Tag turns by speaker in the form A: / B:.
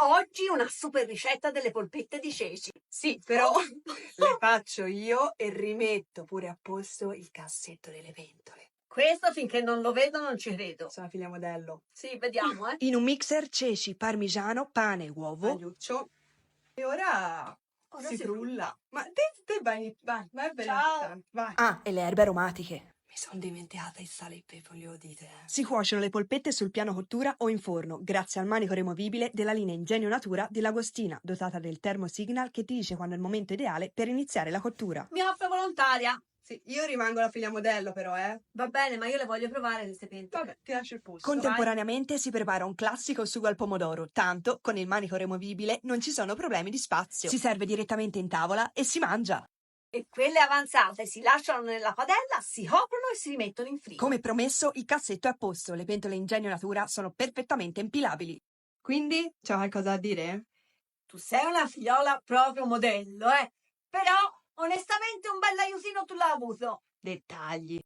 A: Oggi una super ricetta delle polpette di ceci.
B: Sì, però le faccio io e rimetto pure a posto il cassetto delle pentole.
A: Questo finché non lo vedo non ci credo.
B: Sono figlia modello.
A: Sì, vediamo,
C: In un mixer ceci, parmigiano, pane, uovo.
B: Agliuccio. E ora
A: Ora
B: si
A: si
B: frulla. Ma te vai a vedere.
A: Ciao.
B: Vai.
C: Ah, e le erbe aromatiche.
B: Mi sono dimenticata il sale e il pepe, volevo dire.
C: Si cuociono le polpette sul piano cottura o in forno, grazie al manico removibile della linea Ingegno Natura dell'Agostina, dotata del thermosignal che ti dice quando è il momento ideale per iniziare la cottura.
A: Mi offro volontaria.
B: Sì, io rimango la figlia modello però,
A: Va bene, ma io le voglio provare queste pentole.
B: Vabbè, ti lascio il posto.
C: Contemporaneamente si prepara un classico sugo al pomodoro, tanto con il manico removibile non ci sono problemi di spazio. Si serve direttamente in tavola e si mangia.
A: E quelle avanzate si lasciano nella padella, si coprono e si rimettono in frigo.
C: Come promesso, il cassetto è a posto, le pentole Ingegno Natura sono perfettamente impilabili.
B: Quindi, c'è qualcosa da dire?
A: Tu sei una figliola proprio modello, Però, onestamente, un bel aiutino tu l'hai avuto.
C: Dettagli.